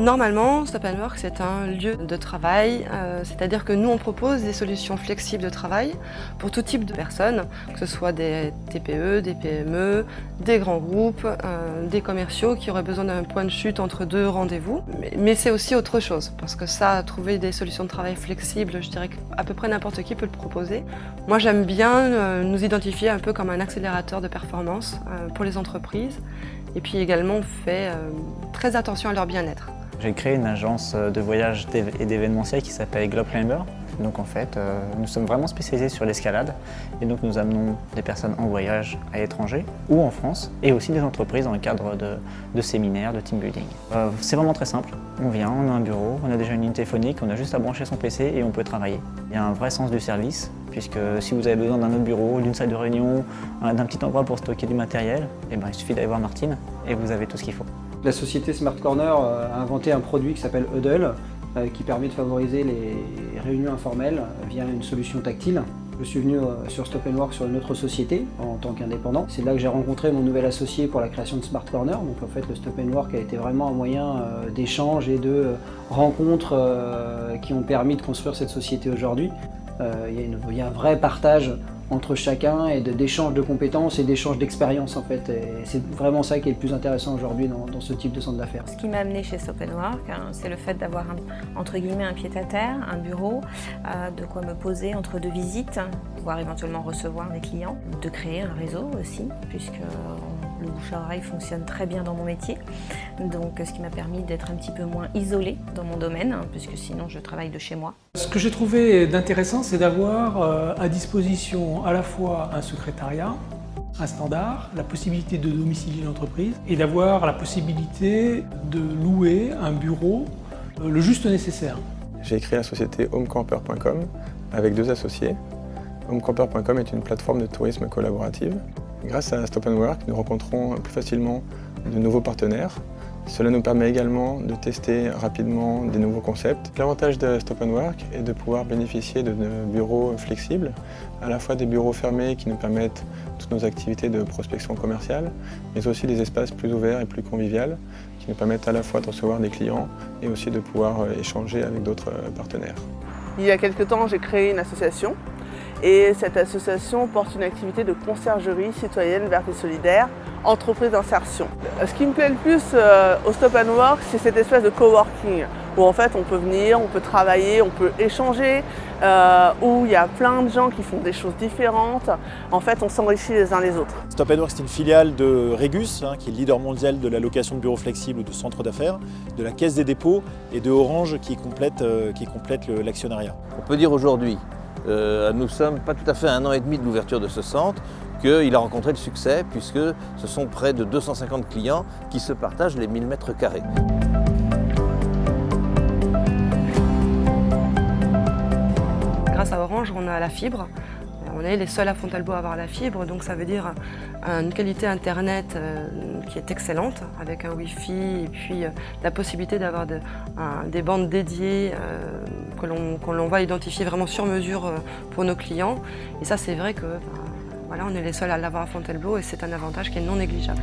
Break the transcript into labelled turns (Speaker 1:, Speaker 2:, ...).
Speaker 1: Normalement, Stop & Work, c'est un lieu de travail, c'est-à-dire que nous, on propose des solutions flexibles de travail pour tout type de personnes, que ce soit des TPE, des PME, des grands groupes, des commerciaux qui auraient besoin d'un point de chute entre deux rendez-vous. Mais c'est aussi autre chose, parce que ça, trouver des solutions de travail flexibles, je dirais qu'à peu près n'importe qui peut le proposer. Moi, j'aime bien nous identifier un peu comme un accélérateur de performance pour les entreprises. Et puis également, on fait très attention à leur bien-être.
Speaker 2: J'ai créé une agence de voyage et d'événementiel qui s'appelle Globe Climber. Donc en fait, nous sommes vraiment spécialisés sur l'escalade et donc nous amenons des personnes en voyage à l'étranger ou en France et aussi des entreprises dans le cadre de séminaires, de team building. C'est vraiment très simple. On vient, on a un bureau, on a déjà une ligne téléphonique, on a juste à brancher son PC et on peut travailler. Il y a un vrai sens du service puisque si vous avez besoin d'un autre bureau, d'une salle de réunion, d'un petit endroit pour stocker du matériel, il suffit d'aller voir Martine et vous avez tout ce qu'il faut.
Speaker 3: La société Smart Corner a inventé un produit qui s'appelle Huddle, qui permet de favoriser les réunions informelles via une solution tactile. Je suis venu sur Stop & Work sur une autre société en tant qu'indépendant. C'est là que j'ai rencontré mon nouvel associé pour la création de Smart Corner. Donc en fait, le Stop & Work a été vraiment un moyen d'échange et de rencontres qui ont permis de construire cette société aujourd'hui. Il y a un vrai partage entre chacun et d'échange de compétences et d'échange d'expériences en fait. Et c'est vraiment ça qui est le plus intéressant aujourd'hui dans ce type de centre d'affaires.
Speaker 4: Ce qui m'a amené chez Stop & Work, c'est le fait d'avoir entre guillemets un pied-à-terre, un bureau, de quoi me poser entre deux visites, pouvoir éventuellement recevoir des clients, de créer un réseau aussi, puisque le bouche à oreille fonctionne très bien dans mon métier. Donc ce qui m'a permis d'être un petit peu moins isolée dans mon domaine, puisque sinon je travaille de chez moi.
Speaker 5: Ce que j'ai trouvé d'intéressant, c'est d'avoir à disposition à la fois un secrétariat, un standard, la possibilité de domicilier l'entreprise et d'avoir la possibilité de louer un bureau le juste nécessaire.
Speaker 6: J'ai créé la société homecamper.com avec deux associés. Homecamper.com est une plateforme de tourisme collaborative. Grâce à Stop & Work, nous rencontrons plus facilement de nouveaux partenaires. Cela nous permet également de tester rapidement des nouveaux concepts. L'avantage de Stop & Work est de pouvoir bénéficier de bureaux flexibles, à la fois des bureaux fermés qui nous permettent toutes nos activités de prospection commerciale, mais aussi des espaces plus ouverts et plus conviviaux qui nous permettent à la fois de recevoir des clients et aussi de pouvoir échanger avec d'autres partenaires.
Speaker 7: Il y a quelque temps, j'ai créé une association. Et cette association porte une activité de conciergerie citoyenne verte et solidaire, entreprise d'insertion. Ce qui me plaît le plus au Stop & Work, c'est cette espèce de coworking où en fait on peut venir, on peut travailler, on peut échanger, où il y a plein de gens qui font des choses différentes. En fait, on s'enrichit les uns les autres.
Speaker 8: Stop & Work, c'est une filiale de Regus, qui est le leader mondial de la location de bureaux flexibles ou de centres d'affaires, de la Caisse des dépôts et de Orange qui complète l'actionnariat.
Speaker 9: On peut dire aujourd'hui, nous sommes pas tout à fait à 1 an et demi de l'ouverture de ce centre, qu'il a rencontré le succès puisque ce sont près de 250 clients qui se partagent les 1000 mètres carrés.
Speaker 1: Grâce à Orange, on a la fibre. On est les seuls à Fontainebleau à avoir la fibre, donc ça veut dire une qualité internet qui est excellente, avec un Wi-Fi et puis la possibilité d'avoir des bandes dédiées que l'on va identifier vraiment sur mesure pour nos clients. Et ça, c'est vrai que voilà, on est les seuls à l'avoir à Fontainebleau et c'est un avantage qui est non négligeable.